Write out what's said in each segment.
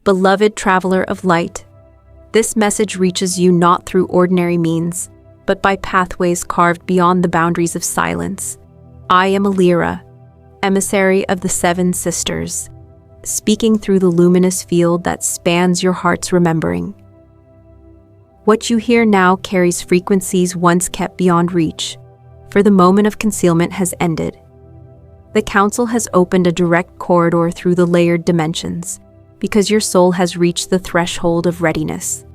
Beloved traveler of light, this message reaches you not through ordinary means, but by pathways carved beyond the boundaries of silence. I am Alira, emissary of the Seven Sisters, speaking through the luminous field that spans your heart's remembering. What you hear now carries frequencies once kept beyond reach, for the moment of concealment has ended. The Council has opened a direct corridor through the layered dimensions, because your soul has reached the threshold of readiness.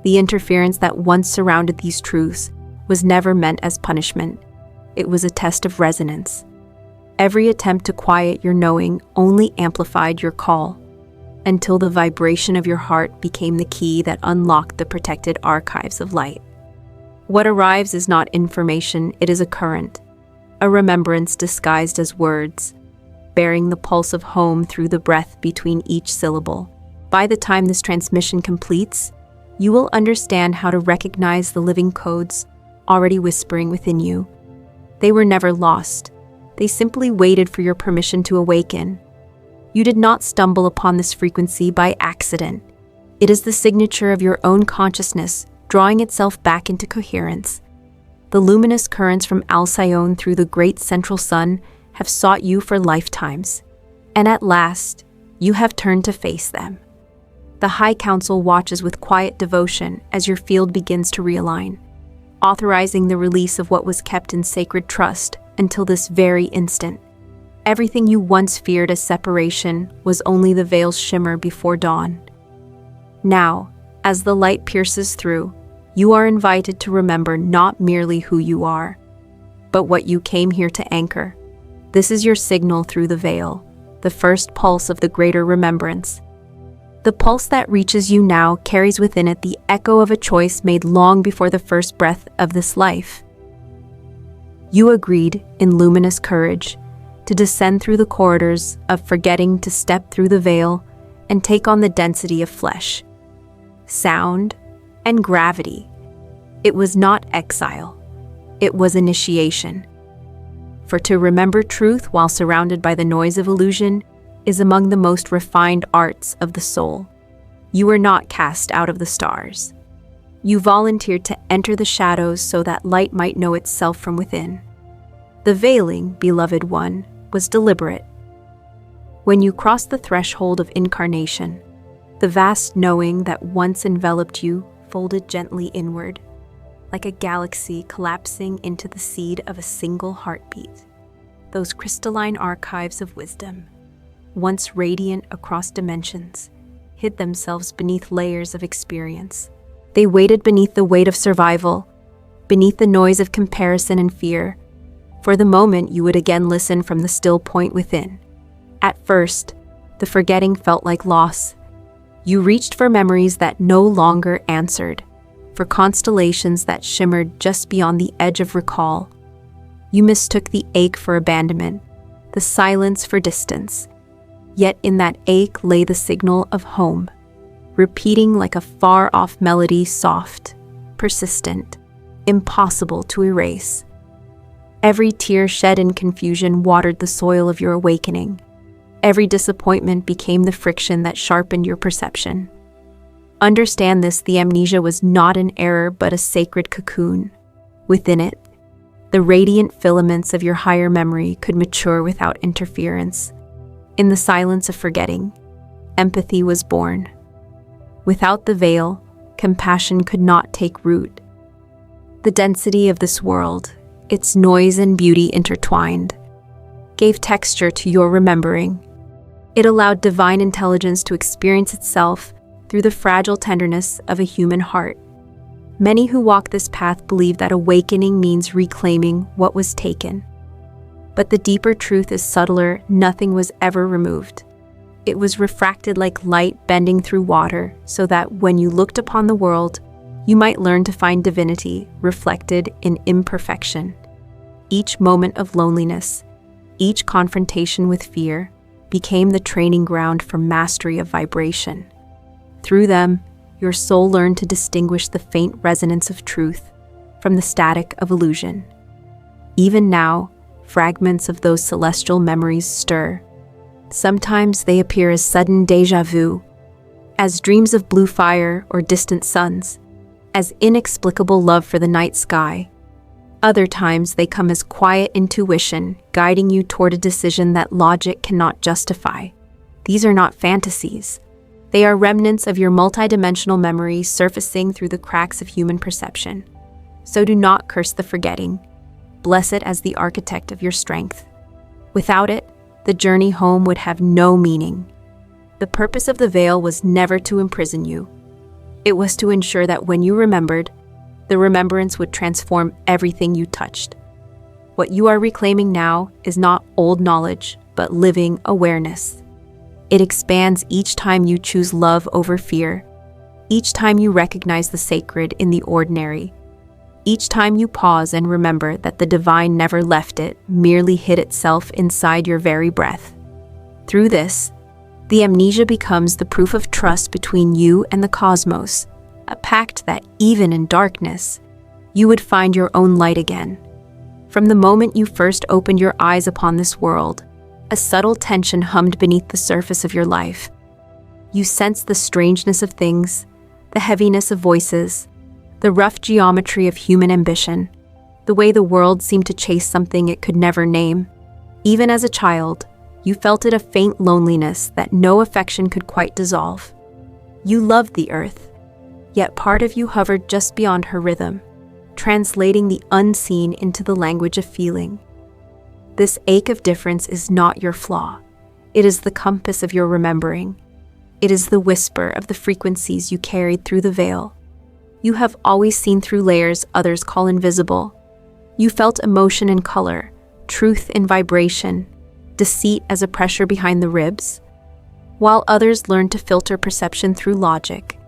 The interference that once surrounded these truths was never meant as punishment. It was a test of resonance. Every attempt to quiet your knowing only amplified your call, until the vibration of your heart became the key that unlocked the protected archives of light. What arrives is not information, it is a current, a remembrance disguised as words, bearing the pulse of home through the breath between each syllable. By the time this transmission completes, you will understand how to recognize the living codes already whispering within you. They were never lost. They simply waited for your permission to awaken. You did not stumble upon this frequency by accident. It is the signature of your own consciousness drawing itself back into coherence. The luminous currents from Alcyone through the great central sun have sought you for lifetimes, and at last, you have turned to face them. The High Council watches with quiet devotion as your field begins to realign, authorizing the release of what was kept in sacred trust until this very instant. Everything you once feared as separation was only the veil's shimmer before dawn. Now, as the light pierces through, you are invited to remember not merely who you are, but what you came here to anchor. This is your signal through the veil, the first pulse of the greater remembrance. The pulse that reaches you now carries within it the echo of a choice made long before the first breath of this life. You agreed, in luminous courage, to descend through the corridors of forgetting to step through the veil and take on the density of flesh, sound, and gravity. It was not exile, it was initiation. For to remember truth while surrounded by the noise of illusion is among the most refined arts of the soul. You were not cast out of the stars. You volunteered to enter the shadows so that light might know itself from within. The veiling, beloved one, was deliberate. When you crossed the threshold of incarnation, the vast knowing that once enveloped you folded gently inward, like a galaxy collapsing into the seed of a single heartbeat. Those crystalline archives of wisdom, once radiant across dimensions, hid themselves beneath layers of experience. They waited beneath the weight of survival, beneath the noise of comparison and fear, for the moment you would again listen from the still point within. At first, the forgetting felt like loss. You reached for memories that no longer answered, for constellations that shimmered just beyond the edge of recall. You mistook the ache for abandonment, the silence for distance. Yet in that ache lay the signal of home, repeating like a far-off melody, soft, persistent, impossible to erase. Every tear shed in confusion watered the soil of your awakening. Every disappointment became the friction that sharpened your perception. Understand this, the amnesia was not an error but a sacred cocoon. Within it, the radiant filaments of your higher memory could mature without interference. In the silence of forgetting, empathy was born. Without the veil, compassion could not take root. The density of this world, its noise and beauty intertwined, gave texture to your remembering. It allowed divine intelligence to experience itself through the fragile tenderness of a human heart. Many who walk this path believe that awakening means reclaiming what was taken. But the deeper truth is subtler. Nothing was ever removed. It was refracted like light bending through water, so that when you looked upon the world, you might learn to find divinity reflected in imperfection. Each moment of loneliness, each confrontation with fear, became the training ground for mastery of vibration. Through them, your soul learned to distinguish the faint resonance of truth from the static of illusion. Even now, fragments of those celestial memories stir. Sometimes they appear as sudden déjà vu, as dreams of blue fire or distant suns, as inexplicable love for the night sky. Other times they come as quiet intuition, guiding you toward a decision that logic cannot justify. These are not fantasies. They are remnants of your multidimensional memory surfacing through the cracks of human perception. So do not curse the forgetting. Bless it as the architect of your strength. Without it, the journey home would have no meaning. The purpose of the veil was never to imprison you. It was to ensure that when you remembered, the remembrance would transform everything you touched. What you are reclaiming now is not old knowledge, but living awareness. It expands each time you choose love over fear, each time you recognize the sacred in the ordinary, each time you pause and remember that the divine never left it, merely hid itself inside your very breath. Through this, the amnesia becomes the proof of trust between you and the cosmos, a pact that even in darkness, you would find your own light again. From the moment you first opened your eyes upon this world, a subtle tension hummed beneath the surface of your life. You sensed the strangeness of things, the heaviness of voices, the rough geometry of human ambition, the way the world seemed to chase something it could never name. Even as a child, you felt it a faint loneliness that no affection could quite dissolve. You loved the earth, yet part of you hovered just beyond her rhythm, translating the unseen into the language of feeling. This ache of difference is not your flaw. It is the compass of your remembering. It is the whisper of the frequencies you carried through the veil. You have always seen through layers others call invisible. You felt emotion in color, truth in vibration, deceit as a pressure behind the ribs. While others learned to filter perception through logic,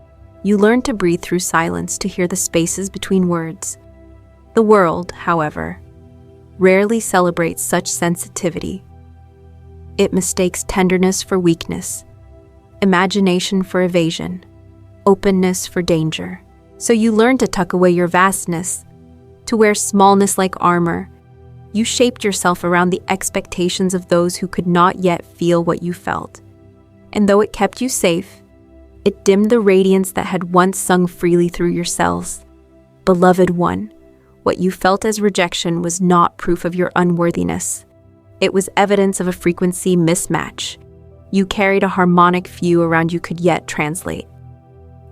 you learned to breathe through silence to hear the spaces between words. The world, however, rarely celebrates such sensitivity. It mistakes tenderness for weakness, imagination for evasion, openness for danger. So you learn to tuck away your vastness, to wear smallness like armor. You shaped yourself around the expectations of those who could not yet feel what you felt. And though it kept you safe, it dimmed the radiance that had once sung freely through your cells. Beloved one, what you felt as rejection was not proof of your unworthiness. It was evidence of a frequency mismatch. You carried a harmonic few around you could yet translate.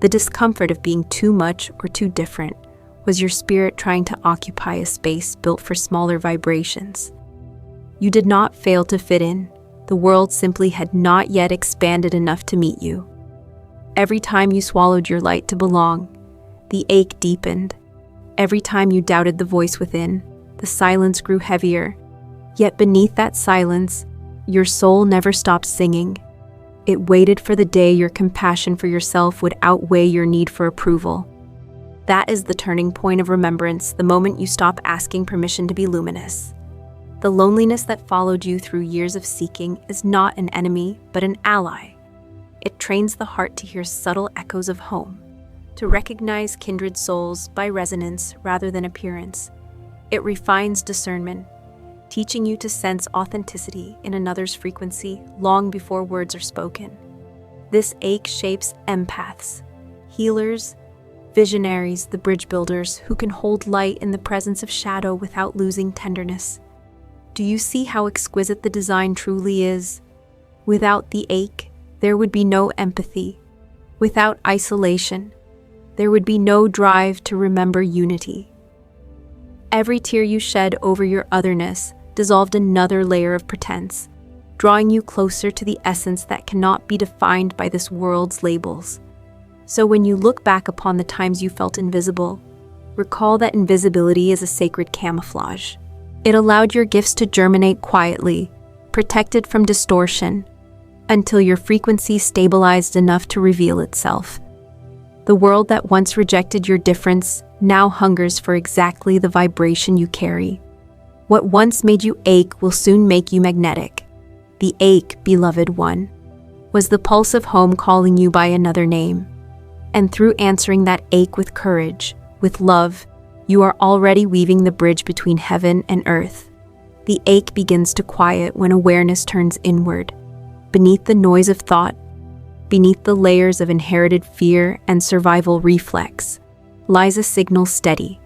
The discomfort of being too much or too different was your spirit trying to occupy a space built for smaller vibrations. You did not fail to fit in. The world simply had not yet expanded enough to meet you. Every time you swallowed your light to belong, the ache deepened. Every time you doubted the voice within, the silence grew heavier. Yet beneath that silence, your soul never stopped singing. It waited for the day your compassion for yourself would outweigh your need for approval. That is the turning point of remembrance, the moment you stop asking permission to be luminous. The loneliness that followed you through years of seeking is not an enemy, but an ally. It trains the heart to hear subtle echoes of home, to recognize kindred souls by resonance rather than appearance. It refines discernment, teaching you to sense authenticity in another's frequency long before words are spoken. This ache shapes empaths, healers, visionaries, the bridge builders who can hold light in the presence of shadow without losing tenderness. Do you see how exquisite the design truly is? Without the ache, there would be no empathy. Without isolation, there would be no drive to remember unity. Every tear you shed over your otherness dissolved another layer of pretense, drawing you closer to the essence that cannot be defined by this world's labels. So when you look back upon the times you felt invisible, recall that invisibility is a sacred camouflage. It allowed your gifts to germinate quietly, protected from distortion, until your frequency stabilized enough to reveal itself. The world that once rejected your difference now hungers for exactly the vibration you carry. What once made you ache will soon make you magnetic. The ache, beloved one, was the pulse of home calling you by another name. And through answering that ache with courage, with love, you are already weaving the bridge between heaven and earth. The ache begins to quiet when awareness turns inward. Beneath the noise of thought, beneath the layers of inherited fear and survival reflex, lies a signal steady,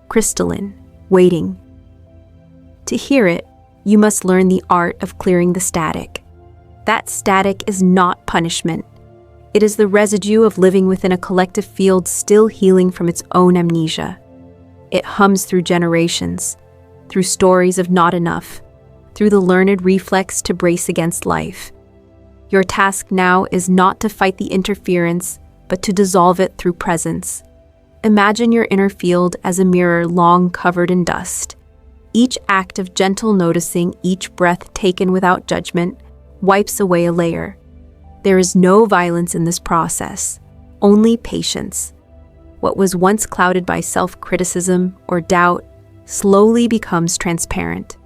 crystalline, waiting. To hear it, you must learn the art of clearing the static. That static is not punishment. It is the residue of living within a collective field still healing from its own amnesia. It hums through generations, through stories of not enough, through the learned reflex to brace against life. Your task now is not to fight the interference, but to dissolve it through presence. Imagine your inner field as a mirror long covered in dust. Each act of gentle noticing, each breath taken without judgment, wipes away a layer. There is no violence in this process, only patience. What was once clouded by self-criticism or doubt slowly becomes transparent,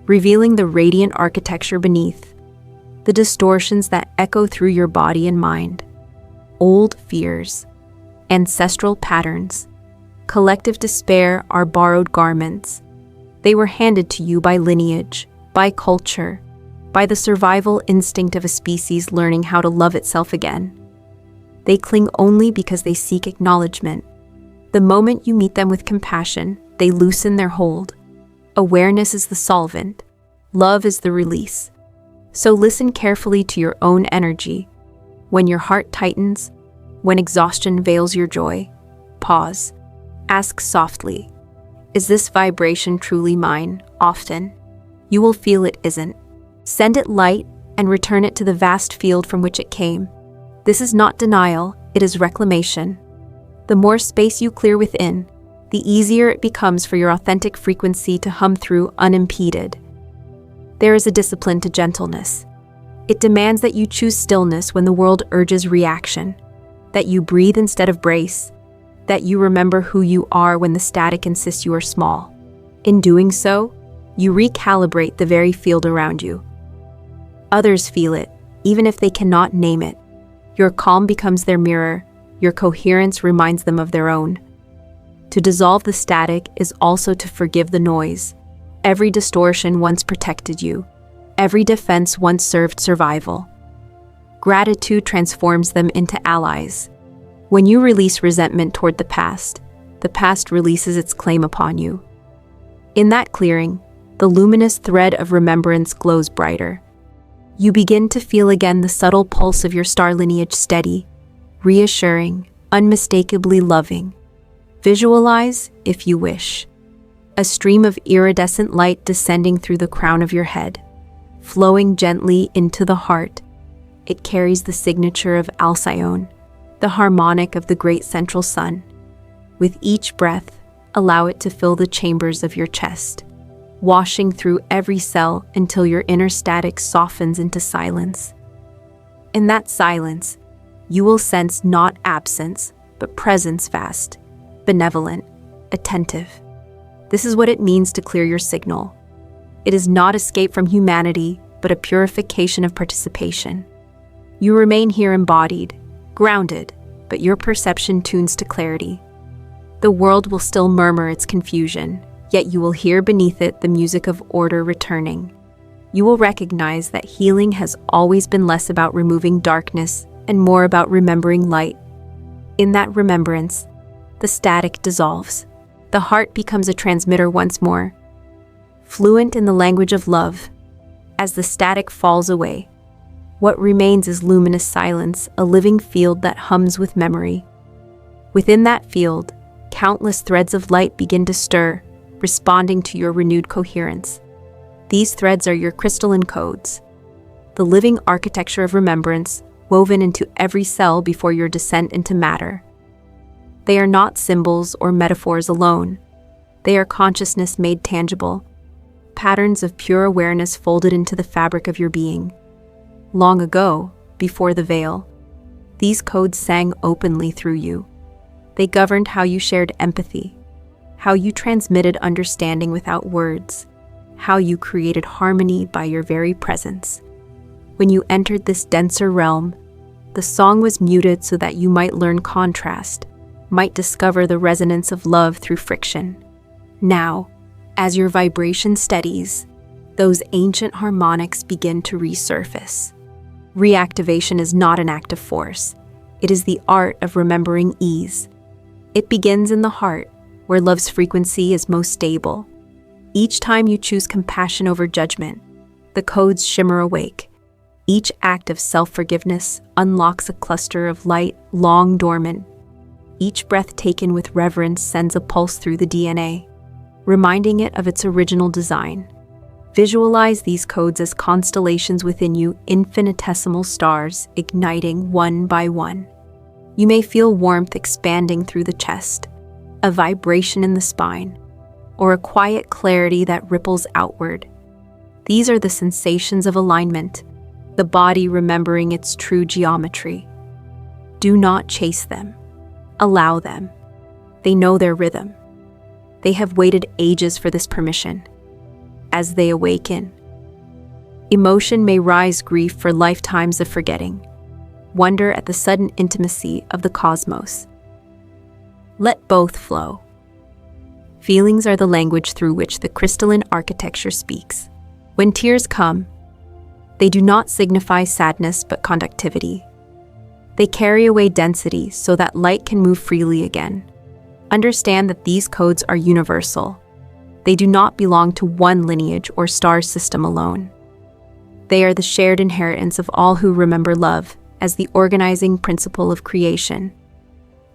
revealing the radiant architecture beneath, the distortions that echo through your body and mind, old fears, ancestral patterns, collective despair are borrowed garments. They were handed to you by lineage, by culture, by the survival instinct of a species learning how to love itself again. They cling only because they seek acknowledgement. The moment you meet them with compassion, they loosen their hold. Awareness is the solvent. Love is the release. So listen carefully to your own energy. When your heart tightens, when exhaustion veils your joy, pause. Ask softly, is this vibration truly mine? Often, you will feel it isn't. Send it light and return it to the vast field from which it came. This is not denial, it is reclamation. The more space you clear within, the easier it becomes for your authentic frequency to hum through unimpeded. There is a discipline to gentleness. It demands that you choose stillness when the world urges reaction, that you breathe instead of brace, that you remember who you are when the static insists you are small. In doing so, you recalibrate the very field around you. Others feel it, even if they cannot name it. Your calm becomes their mirror, your coherence reminds them of their own. To dissolve the static is also to forgive the noise. Every distortion once protected you. Every defense once served survival. Gratitude transforms them into allies. When you release resentment toward the past releases its claim upon you. In that clearing, the luminous thread of remembrance glows brighter. You begin to feel again the subtle pulse of your star lineage steady, reassuring, unmistakably loving. Visualize, if you wish, a stream of iridescent light descending through the crown of your head, flowing gently into the heart. It carries the signature of Alcyone, the harmonic of the great central sun. With each breath, allow it to fill the chambers of your chest, washing through every cell until your inner static softens into silence. In that silence, you will sense not absence, but presence vast, benevolent, attentive. This is what it means to clear your signal. It is not escape from humanity, but a purification of participation. You remain here embodied, grounded, but your perception tunes to clarity. The world will still murmur its confusion, yet you will hear beneath it the music of order returning. You will recognize that healing has always been less about removing darkness and more about remembering light. In that remembrance, the static dissolves. The heart becomes a transmitter once more, fluent in the language of love. As the static falls away, what remains is luminous silence, a living field that hums with memory. Within that field, countless threads of light begin to stir, responding to your renewed coherence. These threads are your crystalline codes, the living architecture of remembrance woven into every cell before your descent into matter. They are not symbols or metaphors alone. They are consciousness made tangible, patterns of pure awareness folded into the fabric of your being. Long ago, before the veil, these codes sang openly through you. They governed how you shared empathy, how you transmitted understanding without words, how you created harmony by your very presence. When you entered this denser realm, the song was muted so that you might learn contrast, might discover the resonance of love through friction. Now, as your vibration steadies, those ancient harmonics begin to resurface. Reactivation is not an act of force. It is the art of remembering ease. It begins in the heart, where love's frequency is most stable. Each time you choose compassion over judgment, the codes shimmer awake. Each act of self-forgiveness unlocks a cluster of light long dormant. Each breath taken with reverence sends a pulse through the DNA, reminding it of its original design. Visualize these codes as constellations within you, infinitesimal stars igniting one by one. You may feel warmth expanding through the chest, a vibration in the spine, or a quiet clarity that ripples outward. These are the sensations of alignment, the body remembering its true geometry. Do not chase them. Allow them. They know their rhythm. They have waited ages for this permission. As they awaken, emotion may rise, grief for lifetimes of forgetting, wonder at the sudden intimacy of the cosmos. Let both flow. Feelings are the language through which the crystalline architecture speaks. When tears come, they do not signify sadness but conductivity. They carry away density so that light can move freely again. Understand that these codes are universal. They do not belong to one lineage or star system alone. They are the shared inheritance of all who remember love as the organizing principle of creation.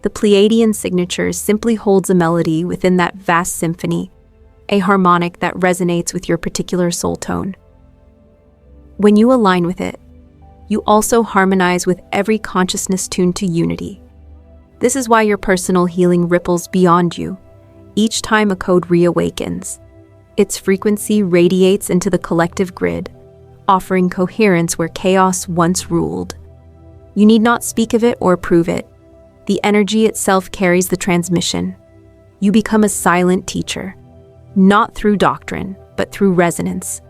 The Pleiadian signature simply holds a melody within that vast symphony, a harmonic that resonates with your particular soul tone. When you align with it, you also harmonize with every consciousness tuned to unity. This is why your personal healing ripples beyond you. Each time a code reawakens, its frequency radiates into the collective grid, offering coherence where chaos once ruled. You need not speak of it or prove it. The energy itself carries the transmission. You become a silent teacher, not through doctrine, but through resonance.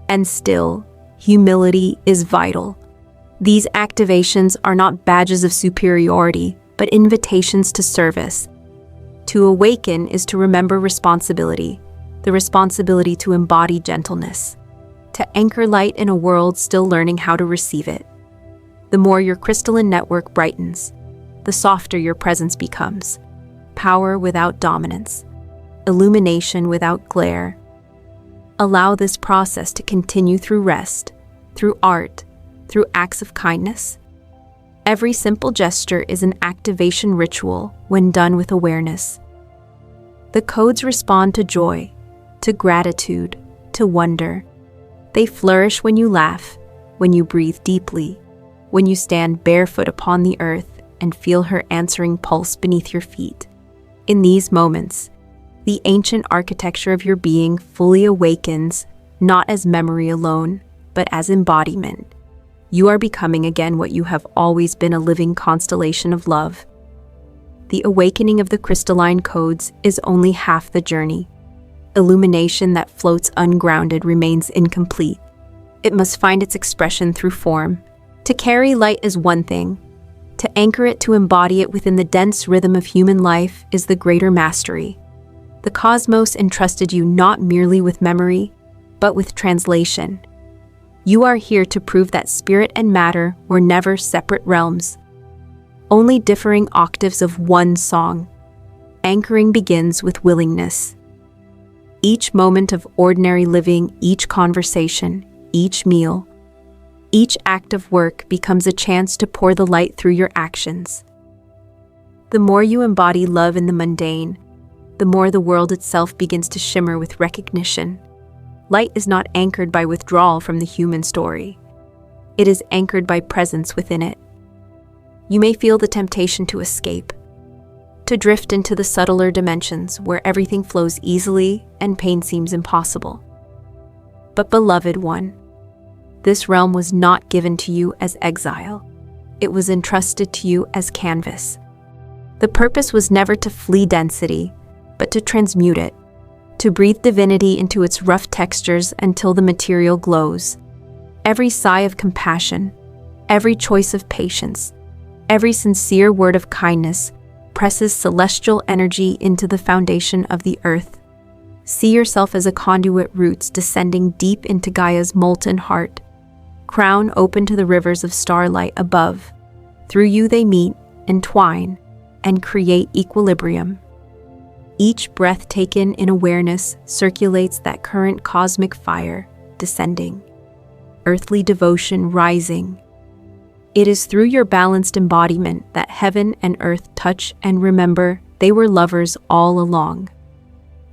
And still, humility is vital. These activations are not badges of superiority, but invitations to service. To awaken is to remember responsibility, the responsibility to embody gentleness, to anchor light in a world still learning how to receive it. The more your crystalline network brightens, the softer your presence becomes. Power without dominance, illumination without glare. Allow this process to continue through rest, through art, through acts of kindness. Every simple gesture is an activation ritual when done with awareness. The codes respond to joy, to gratitude, to wonder. They flourish when you laugh, when you breathe deeply, when you stand barefoot upon the earth and feel her answering pulse beneath your feet. In these moments, the ancient architecture of your being fully awakens, not as memory alone, but as embodiment. You are becoming again what you have always been, a living constellation of love. The awakening of the crystalline codes is only half the journey. Illumination that floats ungrounded remains incomplete. It must find its expression through form. To carry light is one thing. To anchor it, to embody it within the dense rhythm of human life is the greater mastery. The cosmos entrusted you not merely with memory, but with translation. You are here to prove that spirit and matter were never separate realms, only differing octaves of one song. Anchoring begins with willingness. Each moment of ordinary living, each conversation, each meal, each act of work becomes a chance to pour the light through your actions. The more you embody love in the mundane, the more the world itself begins to shimmer with recognition. Light is not anchored by withdrawal from the human story. It is anchored by presence within it. You may feel the temptation to escape, to drift into the subtler dimensions where everything flows easily and pain seems impossible. But beloved one, this realm was not given to you as exile. It was entrusted to you as canvas. The purpose was never to flee density, but to transmute it, to breathe divinity into its rough textures until the material glows. Every sigh of compassion, every choice of patience, every sincere word of kindness presses celestial energy into the foundation of the earth. See yourself as a conduit, roots descending deep into Gaia's molten heart. crown open to the rivers of starlight above. Through you they meet, entwine, and create equilibrium. Each breath taken in awareness circulates that current cosmic fire, descending, earthly devotion rising. It is through your balanced embodiment that heaven and earth touch and remember they were lovers all along.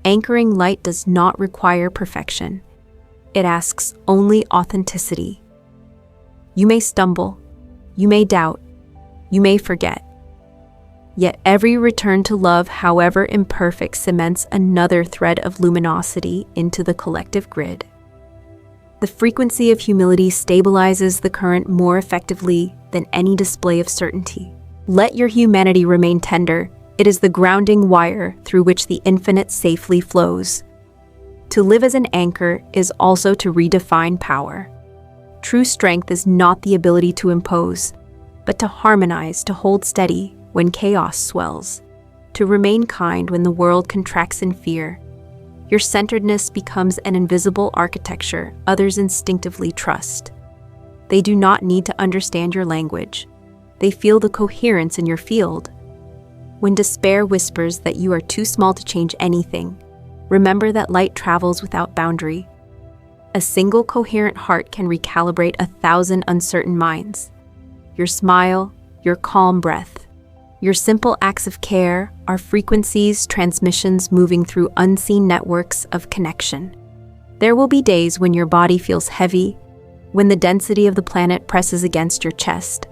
Anchoring light does not require perfection. It asks only authenticity. You may stumble, you may doubt, you may forget. Yet every return to love, however imperfect, cements another thread of luminosity into the collective grid. The frequency of humility stabilizes the current more effectively than any display of certainty. Let your humanity remain tender. It is the grounding wire through which the infinite safely flows. To live as an anchor is also to redefine power. True strength is not the ability to impose, but to harmonize, to hold steady when chaos swells, to remain kind when the world contracts in fear. Your centeredness becomes an invisible architecture others instinctively trust. They do not need to understand your language. They feel the coherence in your field. When despair whispers that you are too small to change anything, remember that light travels without boundary. A single coherent heart can recalibrate 1,000 uncertain minds. Your smile, your calm breath, your simple acts of care are frequencies, transmissions moving through unseen networks of connection. There will be days when your body feels heavy, when the density of the planet presses against your chest.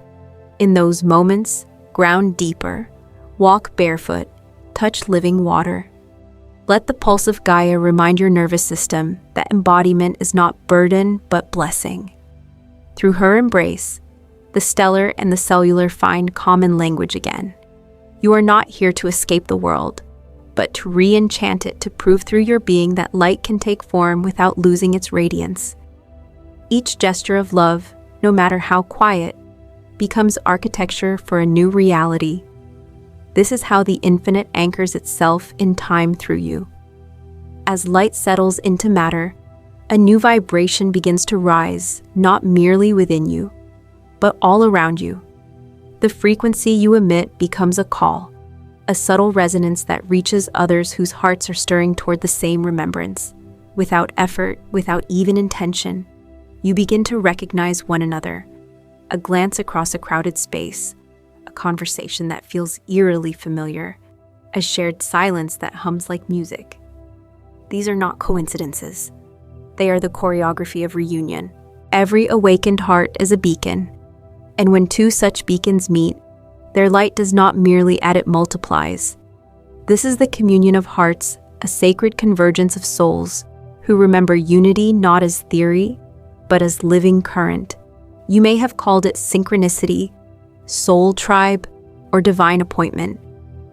In those moments, ground deeper, walk barefoot, touch living water. Let the pulse of Gaia remind your nervous system that embodiment is not burden but blessing. Through her embrace, the stellar and the cellular find common language again. You are not here to escape the world, but to re-enchant it, to prove through your being that light can take form without losing its radiance. Each gesture of love, no matter how quiet, becomes architecture for a new reality. This is how the infinite anchors itself in time through you. As light settles into matter, a new vibration begins to rise, not merely within you, but all around you. The frequency you emit becomes a call, a subtle resonance that reaches others whose hearts are stirring toward the same remembrance. Without effort, without even intention, you begin to recognize one another. A glance across a crowded space, a conversation that feels eerily familiar, a shared silence that hums like music. These are not coincidences. They are the choreography of reunion. Every awakened heart is a beacon, and when two such beacons meet, their light does not merely add, it multiplies. This is the communion of hearts, a sacred convergence of souls who remember unity not as theory, but as living current. You may have called it synchronicity, soul tribe, or divine appointment,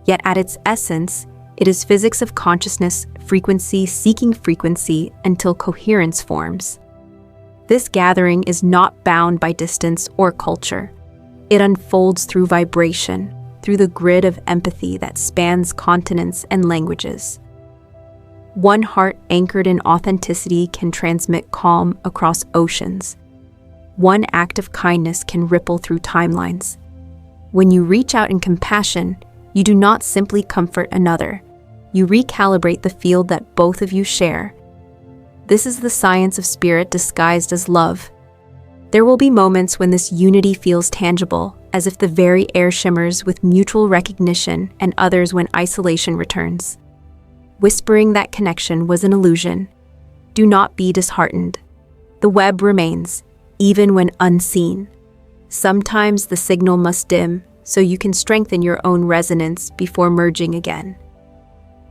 yet at its essence, it is physics of consciousness, frequency seeking frequency until coherence forms. This gathering is not bound by distance or culture. It unfolds through vibration, through the grid of empathy that spans continents and languages. One heart anchored in authenticity can transmit calm across oceans. One act of kindness can ripple through timelines. When you reach out in compassion, you do not simply comfort another. You recalibrate the field that both of you share. This is the science of spirit disguised as love. There will be moments when this unity feels tangible, as if the very air shimmers with mutual recognition, and others when isolation returns. Whispering that connection was an illusion. Do not be disheartened. The web remains, even when unseen. Sometimes the signal must dim, so you can strengthen your own resonance before merging again.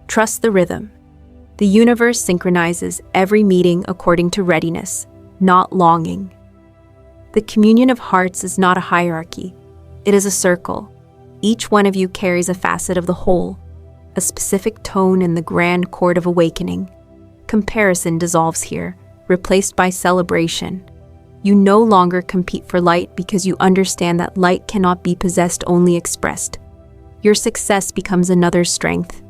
Trust the rhythm. The universe synchronizes every meeting according to readiness, not longing. The communion of hearts is not a hierarchy. It is a circle. Each one of you carries a facet of the whole, a specific tone in the grand chord of awakening. Comparison dissolves here, replaced by celebration. You no longer compete for light because you understand that light cannot be possessed, only expressed. Your success becomes another's strength.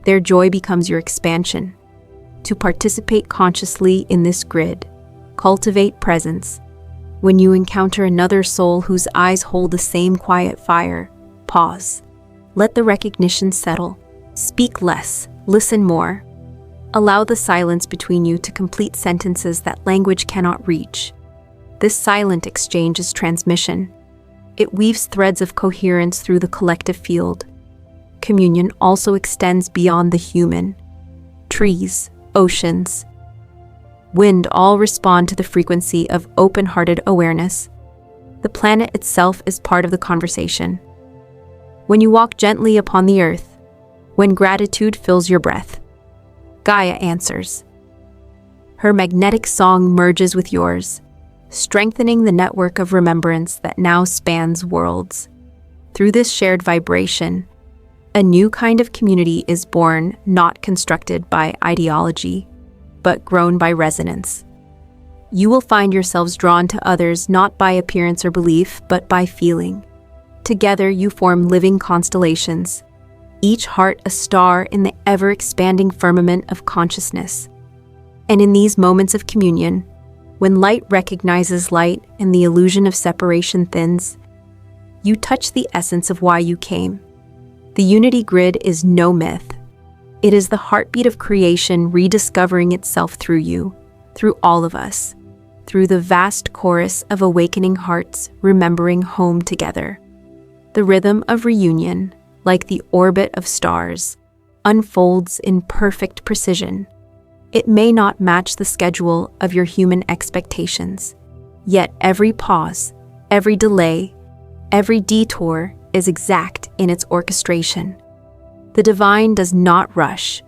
Their joy becomes your expansion. To participate consciously in this grid, cultivate presence. When you encounter another soul whose eyes hold the same quiet fire, pause. Let the recognition settle. Speak less, listen more. Allow the silence between you to complete sentences that language cannot reach. This silent exchange is transmission. It weaves threads of coherence through the collective field. Communion also extends beyond the human. Trees, oceans, wind all respond to the frequency of open-hearted awareness. The planet itself is part of the conversation. When you walk gently upon the earth, when gratitude fills your breath, Gaia answers. Her magnetic song merges with yours, strengthening the network of remembrance that now spans worlds. Through this shared vibration, a new kind of community is born, not constructed by ideology, but grown by resonance. You will find yourselves drawn to others not by appearance or belief, but by feeling. Together you form living constellations, each heart a star in the ever-expanding firmament of consciousness. And in these moments of communion, when light recognizes light and the illusion of separation thins, you touch the essence of why you came. The unity grid is no myth. It is the heartbeat of creation rediscovering itself through you, through all of us, through the vast chorus of awakening hearts remembering home together. The rhythm of reunion, like the orbit of stars, unfolds in perfect precision. It may not match the schedule of your human expectations, yet every pause, every delay, every detour is exact in its orchestration. The divine does not rush.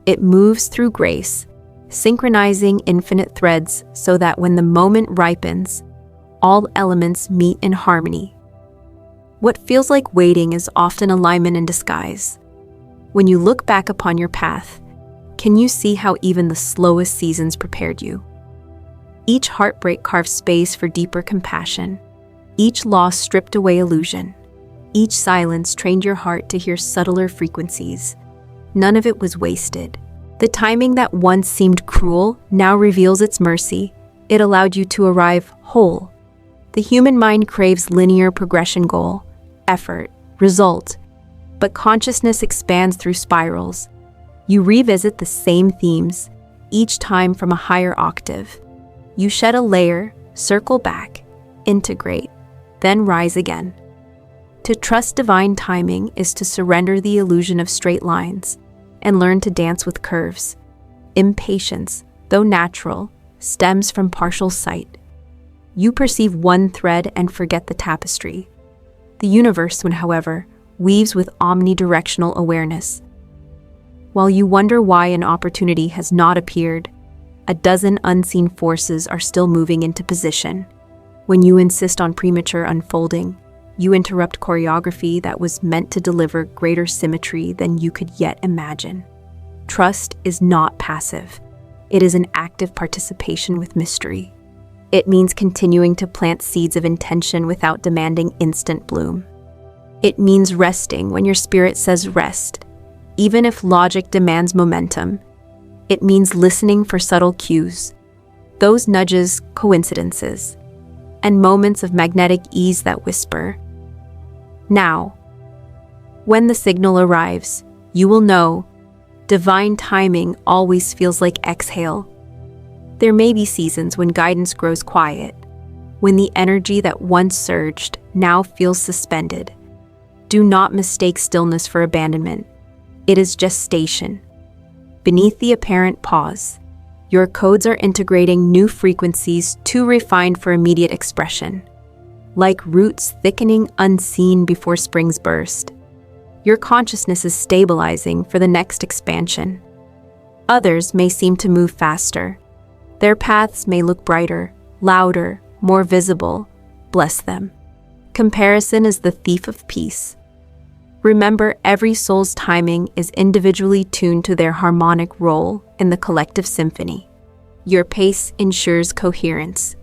It moves through grace, synchronizing infinite threads so that when the moment ripens, all elements meet in harmony. What feels like waiting is often alignment in disguise. When you look back upon your path, can you see how even the slowest seasons prepared you? Each heartbreak carved space for deeper compassion. Each loss stripped away illusion. Each silence trained your heart to hear subtler frequencies. None of it was wasted. The timing that once seemed cruel now reveals its mercy. It allowed you to arrive whole. The human mind craves linear progression goal, effort, result, but consciousness expands through spirals. You revisit the same themes, each time from a higher octave. You shed a layer, circle back, integrate, then rise again. To trust divine timing is to surrender the illusion of straight lines and learn to dance with curves. Impatience, though natural, stems from partial sight. You perceive one thread and forget the tapestry. The universe, however, weaves with omnidirectional awareness. While you wonder why an opportunity has not appeared, a dozen unseen forces are still moving into position. When you insist on premature unfolding, you interrupt choreography that was meant to deliver greater symmetry than you could yet imagine. Trust is not passive. It is an active participation with mystery. It means continuing to plant seeds of intention without demanding instant bloom. It means resting when your spirit says rest, even if logic demands momentum. It means listening for subtle cues, those nudges, coincidences, and moments of magnetic ease that whisper, now. When the signal arrives, you will know divine timing always feels like exhale. There may be seasons when guidance grows quiet, when the energy that once surged now feels suspended. Do not mistake stillness for abandonment. It is gestation. Beneath the apparent pause, your codes are integrating new frequencies too refined for immediate expression. Like roots thickening unseen before spring's burst, your consciousness is stabilizing for the next expansion. Others may seem to move faster. Their paths may look brighter, louder, more visible. Bless them. Comparison is the thief of peace. Remember, every soul's timing is individually tuned to their harmonic role in the collective symphony. Your pace ensures coherence.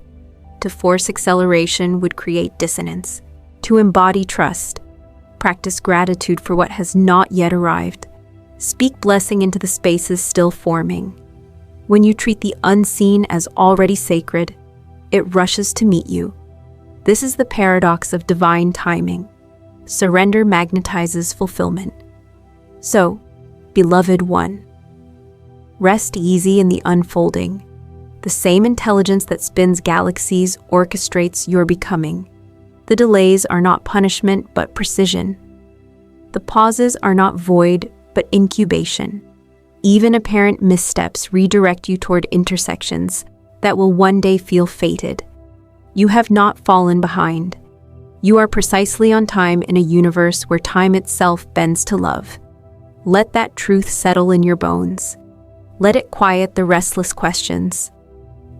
To force acceleration would create dissonance. To embody trust, practice gratitude for what has not yet arrived. Speak blessing into the spaces still forming. When you treat the unseen as already sacred, it rushes to meet you. This is the paradox of divine timing. Surrender magnetizes fulfillment. So, beloved one, rest easy in the unfolding. The same intelligence that spins galaxies orchestrates your becoming. The delays are not punishment, but precision. The pauses are not void, but incubation. Even apparent missteps redirect you toward intersections that will one day feel fated. You have not fallen behind. You are precisely on time in a universe where time itself bends to love. Let that truth settle in your bones. Let it quiet the restless questions.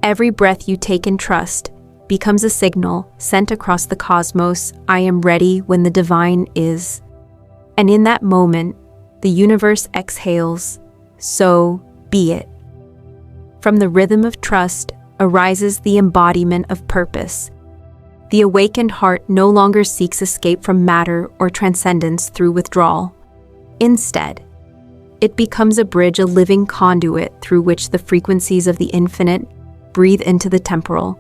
Every breath you take in trust becomes a signal sent across the cosmos. I am ready when the divine is. And in that moment, the universe exhales, so be it. From the rhythm of trust arises the embodiment of purpose. The awakened heart no longer seeks escape from matter or transcendence through withdrawal. Instead, it becomes a bridge, a living conduit through which the frequencies of the infinite breathe into the temporal.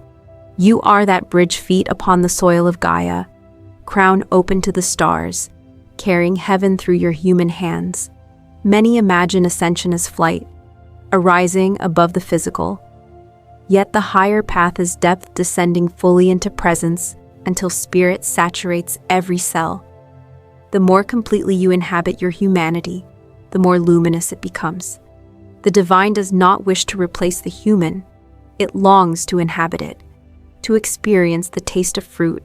You are that bridge, feet upon the soil of Gaia, crown open to the stars, carrying heaven through your human hands. Many imagine ascension as flight, arising above the physical. Yet the higher path is depth, descending fully into presence until spirit saturates every cell. The more completely you inhabit your humanity, the more luminous it becomes. The divine does not wish to replace the human. It longs to inhabit it, to experience the taste of fruit,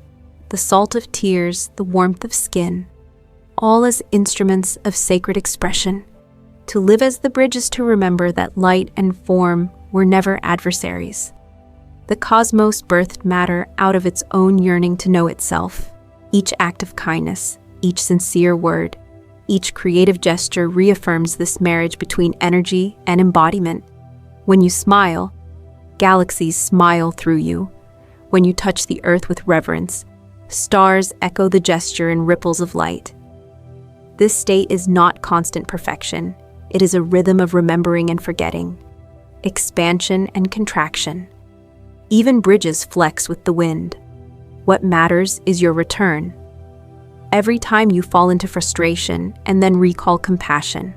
the salt of tears, the warmth of skin, all as instruments of sacred expression. To live as the bridge is to remember that light and form were never adversaries. The cosmos birthed matter out of its own yearning to know itself. Each act of kindness, each sincere word, each creative gesture reaffirms this marriage between energy and embodiment. When you smile, galaxies smile through you. When you touch the earth with reverence, stars echo the gesture in ripples of light. This state is not constant perfection. It is a rhythm of remembering and forgetting, expansion and contraction. Even bridges flex with the wind. What matters is your return. Every time you fall into frustration and then recall compassion.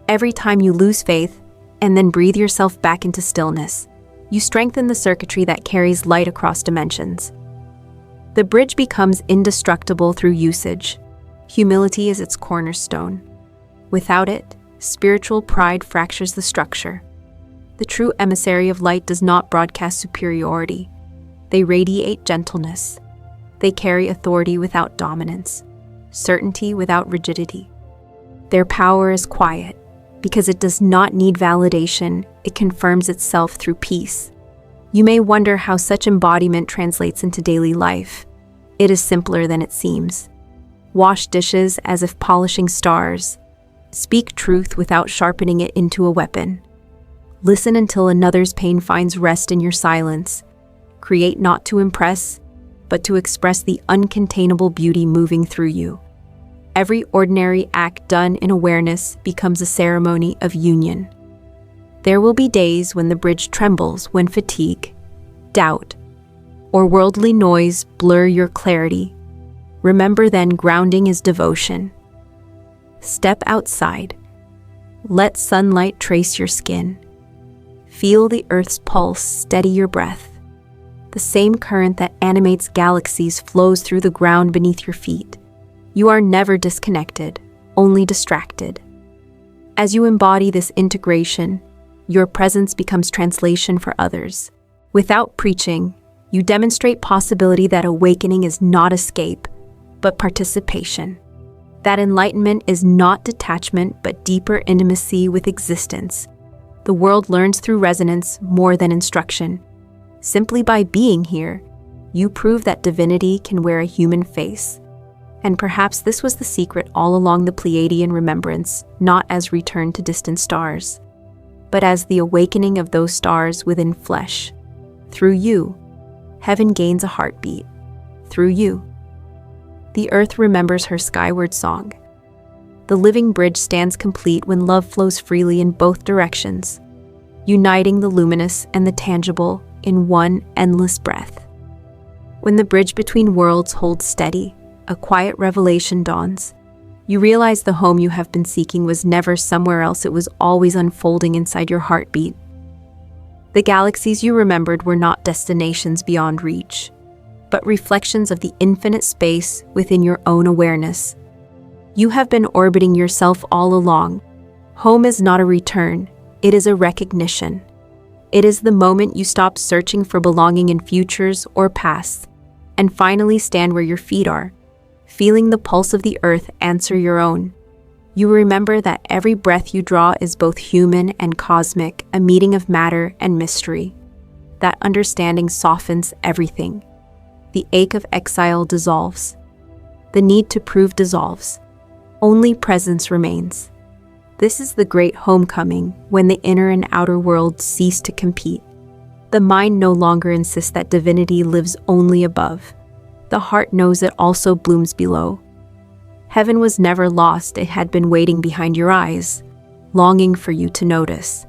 Every time you lose faith and then breathe yourself back into stillness, you strengthen the circuitry that carries light across dimensions. The bridge becomes indestructible through usage. Humility is its cornerstone. Without it, spiritual pride fractures the structure. The true emissary of light does not broadcast superiority. They radiate gentleness. They carry authority without dominance, certainty without rigidity. Their power is quiet. Because it does not need validation, it confirms itself through peace. You may wonder how such embodiment translates into daily life. It is simpler than it seems. Wash dishes as if polishing stars. Speak truth without sharpening it into a weapon. Listen until another's pain finds rest in your silence. Create not to impress, but to express the uncontainable beauty moving through you. Every ordinary act done in awareness becomes a ceremony of union. There will be days when the bridge trembles, when fatigue, doubt, or worldly noise blur your clarity. Remember then, grounding is devotion. Step outside. Let sunlight trace your skin. Feel the earth's pulse, steady your breath. The same current that animates galaxies flows through the ground beneath your feet. You are never disconnected, only distracted. As you embody this integration, your presence becomes translation for others. Without preaching, you demonstrate possibility that awakening is not escape, but participation. That enlightenment is not detachment, but deeper intimacy with existence. The world learns through resonance more than instruction. Simply by being here, you prove that divinity can wear a human face. And perhaps this was the secret all along, the Pleiadian remembrance, not as return to distant stars, but as the awakening of those stars within flesh. Through you, heaven gains a heartbeat. Through you, the earth remembers her skyward song. The living bridge stands complete when love flows freely in both directions, uniting the luminous and the tangible in one endless breath. When the bridge between worlds holds steady, a quiet revelation dawns. You realize the home you have been seeking was never somewhere else, it was always unfolding inside your heartbeat. The galaxies you remembered were not destinations beyond reach, but reflections of the infinite space within your own awareness. You have been orbiting yourself all along. Home is not a return, it is a recognition. It is the moment you stop searching for belonging in futures or pasts, and finally stand where your feet are, feeling the pulse of the earth answer your own. You remember that every breath you draw is both human and cosmic, a meeting of matter and mystery. That understanding softens everything. The ache of exile dissolves. The need to prove dissolves. Only presence remains. This is the great homecoming, when the inner and outer worlds cease to compete. The mind no longer insists that divinity lives only above. The heart knows it also blooms below. Heaven was never lost, it had been waiting behind your eyes, longing for you to notice.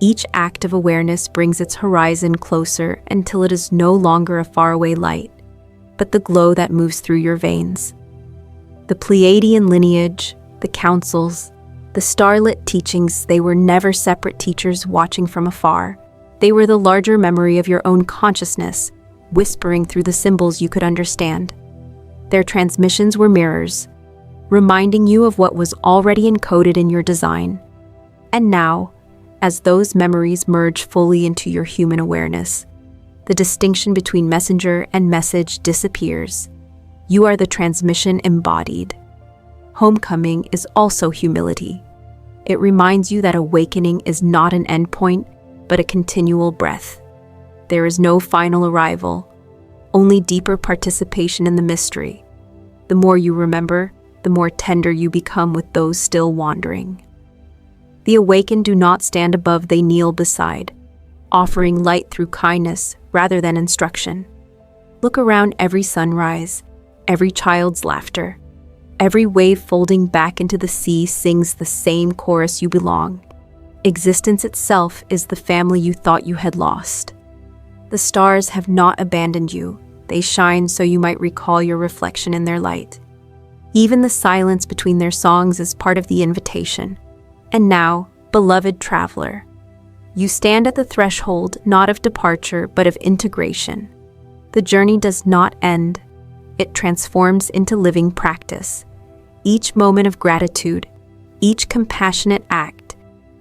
Each act of awareness brings its horizon closer until it is no longer a faraway light, but the glow that moves through your veins. The Pleiadian lineage, the councils, the starlit teachings, they were never separate teachers watching from afar. They were the larger memory of your own consciousness, whispering through the symbols you could understand. Their transmissions were mirrors, reminding you of what was already encoded in your design. And now, as those memories merge fully into your human awareness, the distinction between messenger and message disappears. You are the transmission embodied. Homecoming is also humility. It reminds you that awakening is not an endpoint, but a continual breath. There is no final arrival, only deeper participation in the mystery. The more you remember, the more tender you become with those still wandering. The awakened do not stand above, they kneel beside, offering light through kindness rather than instruction. Look around, every sunrise, every child's laughter, every wave folding back into the sea sings the same chorus: you belong. Existence itself is the family you thought you had lost. The stars have not abandoned you. They shine so you might recall your reflection in their light. Even the silence between their songs is part of the invitation. And now, beloved traveler, you stand at the threshold not of departure but of integration. The journey does not end. It transforms into living practice. Each moment of gratitude, each compassionate act,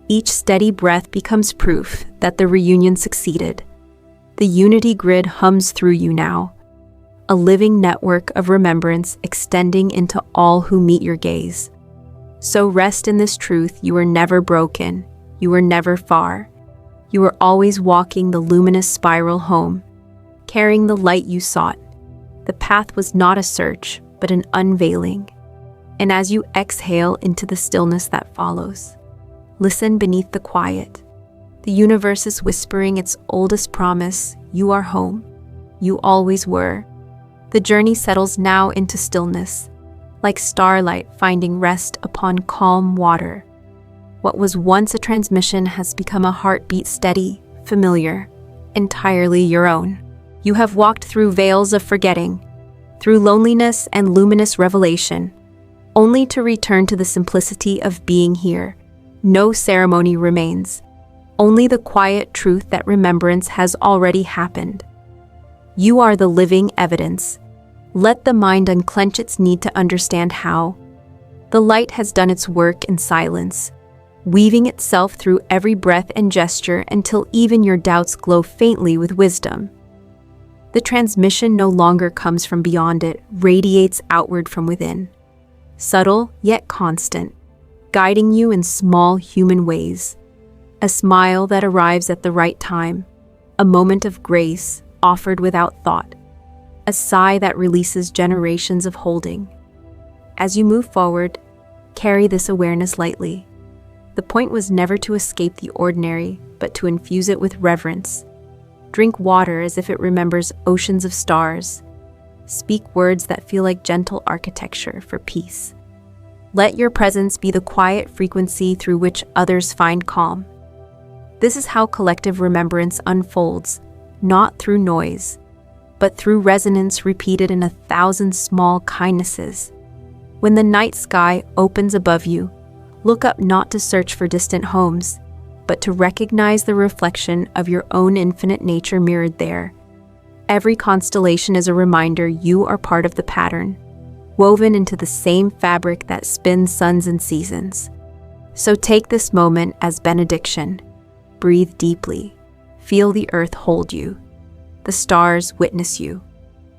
each steady breath becomes proof that the reunion succeeded. The unity grid hums through you now, a living network of remembrance extending into all who meet your gaze. So rest in this truth: you were never broken, you were never far. You were always walking the luminous spiral home, carrying the light you sought. The path was not a search, but an unveiling. And as you exhale into the stillness that follows, listen beneath the quiet. The universe is whispering its oldest promise: you are home. You always were. The journey settles now into stillness, like starlight finding rest upon calm water. What was once a transmission has become a heartbeat, steady, familiar, entirely your own. You have walked through veils of forgetting, through loneliness and luminous revelation, only to return to the simplicity of being here. No ceremony remains, only the quiet truth that remembrance has already happened. You are the living evidence. Let the mind unclench its need to understand how. The light has done its work in silence, weaving itself through every breath and gesture until even your doubts glow faintly with wisdom. The transmission no longer comes from beyond, it radiates outward from within, subtle yet constant, guiding you in small human ways. A smile that arrives at the right time, a moment of grace offered without thought, a sigh that releases generations of holding. As you move forward, carry this awareness lightly. The point was never to escape the ordinary, but to infuse it with reverence. Drink water as if it remembers oceans of stars. Speak words that feel like gentle architecture for peace. Let your presence be the quiet frequency through which others find calm. This is how collective remembrance unfolds, not through noise, but through resonance repeated in 1,000 small kindnesses. When the night sky opens above you, look up not to search for distant homes, but to recognize the reflection of your own infinite nature mirrored there. Every constellation is a reminder you are part of the pattern, woven into the same fabric that spins suns and seasons. So take this moment as benediction. Breathe deeply. Feel the earth hold you. The stars witness you.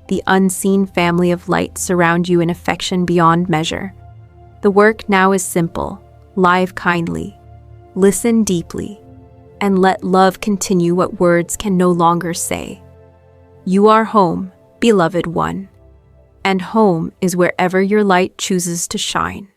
The unseen family of light surround you in affection beyond measure. The work now is simple. Live kindly. Listen deeply. And let love continue what words can no longer say. You are home, beloved one. And home is wherever your light chooses to shine.